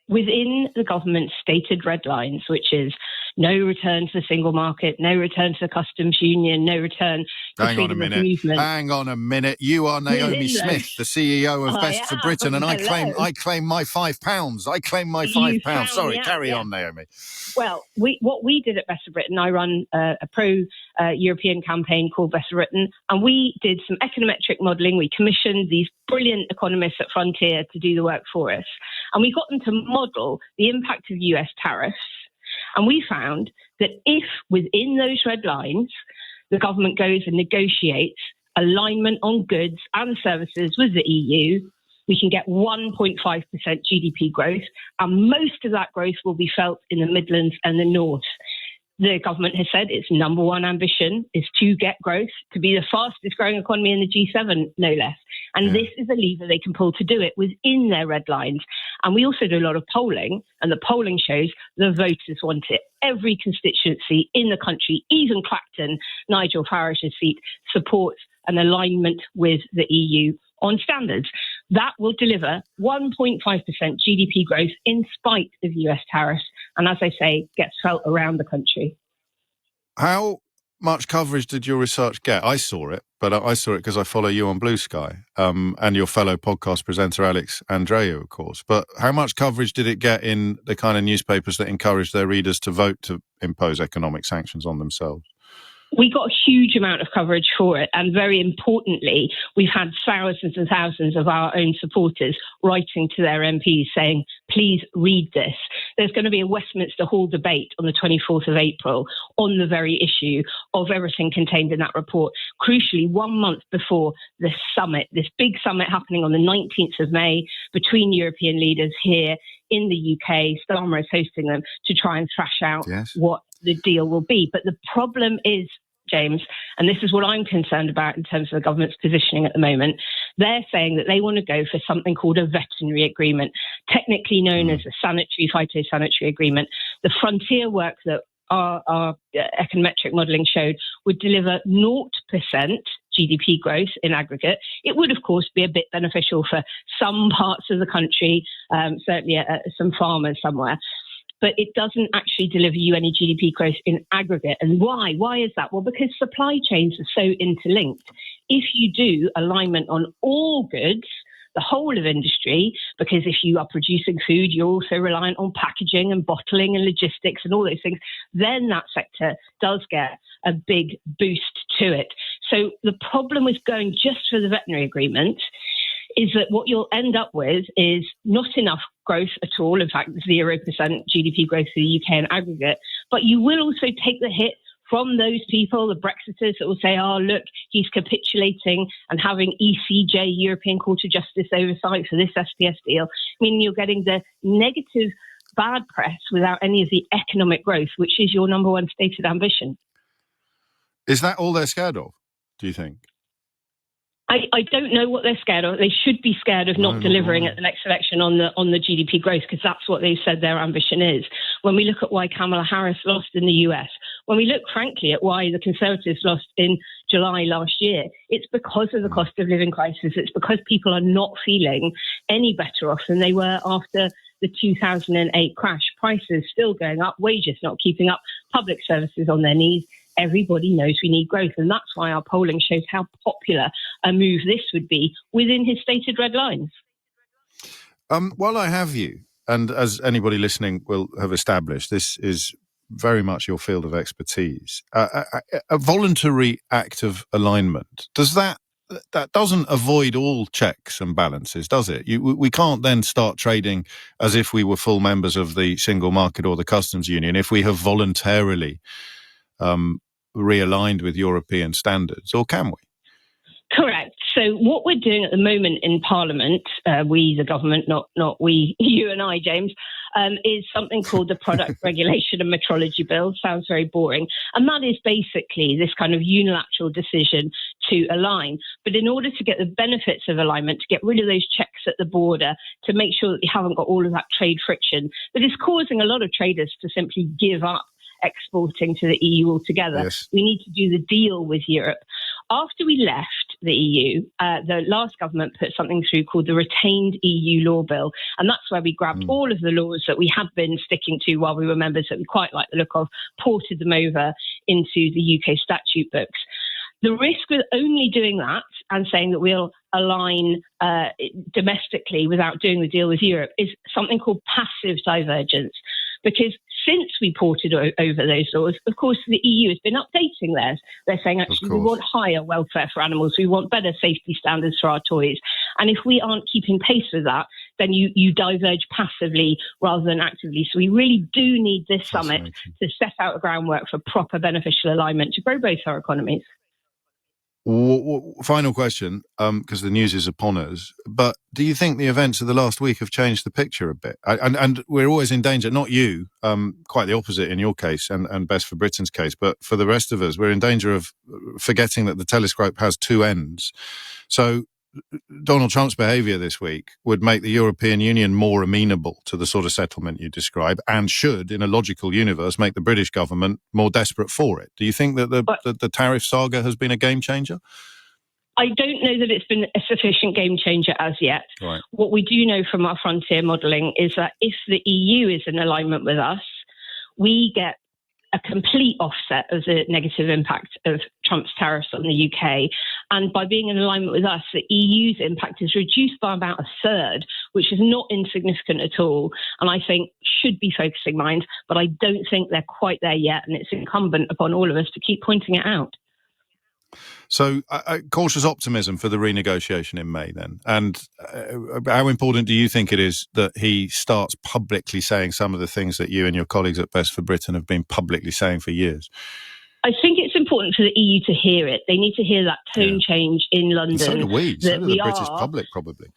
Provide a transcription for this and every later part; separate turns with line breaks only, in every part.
within the government's stated red lines, which is no return to the single market, no return to the customs union, no return to freedom of movement.
Hang on a minute. You are Naomi Smith, the CEO of Best for Britain, and I claim my £5. I claim my £5. Sorry, carry on, Naomi.
Well, what we did at Best for Britain, I run a pro-European campaign called Best for Britain, and we did some econometric modelling. We commissioned these brilliant economists at Frontier to do the work for us. And we got them to model the impact of US tariffs. And we found that if within those red lines, the government goes and negotiates alignment on goods and services with the EU, we can get 1.5% GDP growth. And most of that growth will be felt in the Midlands and the North. The government has said its number one ambition is to get growth, to be the fastest growing economy in the G7, no less. And this is a lever they can pull to do it within their red lines. And we also do a lot of polling, and the polling shows the voters want it. Every constituency in the country, even Clacton, Nigel Farage's seat, supports an alignment with the EU on standards. That will deliver 1.5% GDP growth in spite of US tariffs. And as I say, gets felt around the country.
How much coverage did your research get? I saw it, but I saw it because I follow you on Blue Sky and your fellow podcast presenter, Alex Andreou, of course. But how much coverage did it get in the kind of newspapers that encourage their readers to vote to impose economic sanctions on themselves?
We got a huge amount of coverage for it. And very importantly, we've had thousands and thousands of our own supporters writing to their MPs saying, please read this. There's going to be a Westminster Hall debate on the 24th of April on the very issue of everything contained in that report. Crucially, 1 month before the summit, this big summit happening on the 19th of May between European leaders here in the UK. Starmer is hosting them to try and thrash out what the deal will be. But the problem is, James, and this is what I'm concerned about in terms of the government's positioning at the moment, they're saying that they want to go for something called a veterinary agreement, technically known as a sanitary phytosanitary agreement. The Frontier work that our econometric modelling showed would deliver 0% GDP growth in aggregate. It would, of course, be a bit beneficial for some parts of the country, certainly some farmers somewhere. But it doesn't actually deliver you any GDP growth in aggregate. And why? Why is that? Well, because supply chains are so interlinked. If you do alignment on all goods, the whole of industry, because if you are producing food, you're also reliant on packaging and bottling and logistics and all those things, then that sector does get a big boost to it. So the problem with going just for the veterinary agreement is that what you'll end up with is not enough growth at all. In fact, 0% GDP growth for the UK in aggregate. But you will also take the hit from those people, the Brexiters, that will say, oh, look, he's capitulating and having ECJ, European Court of Justice, oversight for this SPS deal. Meaning you're getting the negative bad press without any of the economic growth, which is your number one stated ambition.
Is that all they're scared of, do you think?
I don't know what they're scared of. They should be scared of not delivering at the next election on the GDP growth, because that's what they've said their ambition is. When we look at why Kamala Harris lost in the US, when we look, frankly, at why the Conservatives lost in July last year, it's because of the cost of living crisis. It's because people are not feeling any better off than they were after the 2008 crash. Prices still going up, wages not keeping up, public services on their knees. Everybody knows we need growth. And that's why our polling shows how popular a move this would be within his stated red lines.
While I have you, and as anybody listening will have established, this is very much your field of expertise. A voluntary act of alignment, that doesn't avoid all checks and balances, does it? We can't then start trading as if we were full members of the single market or the customs union if we have voluntarily realigned with European standards, or can we?
Correct. So what we're doing at the moment in Parliament, we, the government, not we, you and I, James, is something called the Product Regulation and Metrology Bill. Sounds very boring. And that is basically this kind of unilateral decision to align. But in order to get the benefits of alignment, to get rid of those checks at the border, to make sure that we haven't got all of that trade friction that is causing a lot of traders to simply give up exporting to the EU altogether. Yes. We need to do the deal with Europe. After we left, the EU, the last government put something through called the Retained EU Law Bill. And that's where we grabbed all of the laws that we had been sticking to while we were members that we quite like the look of, ported them over into the UK statute books. The risk with only doing that and saying that we'll align domestically without doing the deal with Europe is something called passive divergence. Because since we ported over those laws, of course, the EU has been updating theirs. They're saying, actually, we want higher welfare for animals. We want better safety standards for our toys. And if we aren't keeping pace with that, then you diverge passively rather than actively. So we really do need this summit to set out a groundwork for proper beneficial alignment to grow both our economies.
Final question, because the news is upon us, but do you think the events of the last week have changed the picture a bit? And we're always in danger, not you, quite the opposite in your case and Best for Britain's case, but for the rest of us, we're in danger of forgetting that the telescope has two ends. So Donald Trump's behaviour this week would make the European Union more amenable to the sort of settlement you describe, and should, in a logical universe, make the British government more desperate for it. Do you think that the tariff saga has been a game changer?
I don't know that it's been a sufficient game changer as yet.
Right.
What we do know from our frontier modelling is that if the EU is in alignment with us, we get a complete offset of the negative impact of Trump's tariffs on the UK. And by being in alignment with us, the EU's impact is reduced by about a third, which is not insignificant at all. And I think should be focusing mind, but I don't think they're quite there yet. And it's incumbent upon all of us to keep pointing it out.
So cautious optimism for the renegotiation in May then. And how important do you think it is that he starts publicly saying some of the things that you and your colleagues at Best for Britain have been publicly saying for years?
I think it's important for the EU to hear it. They need to hear that tone change in London.
And so do we. So do the British public, probably.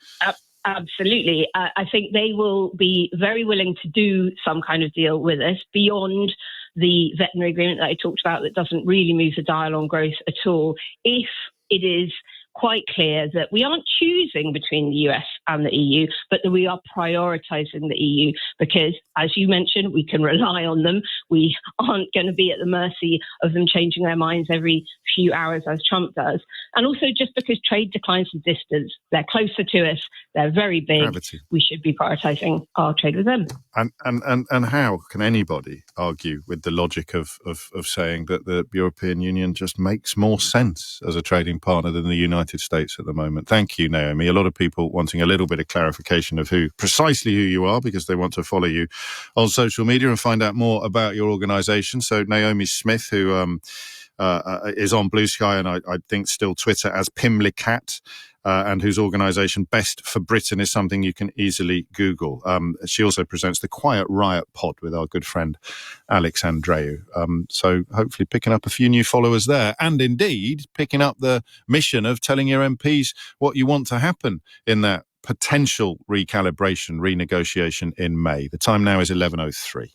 Absolutely. I think they will be very willing to do some kind of deal with us beyond the veterinary agreement that I talked about that doesn't really move the dial on growth at all, if it is quite clear that we aren't choosing between the US and the EU, but that we are prioritising the EU because, as you mentioned, we can rely on them. We aren't going to be at the mercy of them changing their minds every few hours as Trump does. And also just because trade declines in distance, they're closer to us, they're very big, Gravity. We should be prioritising our trade with them.
And how can anybody argue with the logic of saying that the European Union just makes more sense as a trading partner than the United States at the moment? Thank you, Naomi. A lot of people wanting a little bit of clarification of precisely who you are, because they want to follow you on social media and find out more about your organisation. So Naomi Smith, who is on Blue Sky and I think still Twitter as Pimlicat, and whose organisation Best for Britain is something you can easily Google. She also presents the Quiet Riot Pod with our good friend Alex Andreou. So hopefully picking up a few new followers there, and indeed picking up the mission of telling your MPs what you want to happen in that potential renegotiation in May. The time now is 11:03.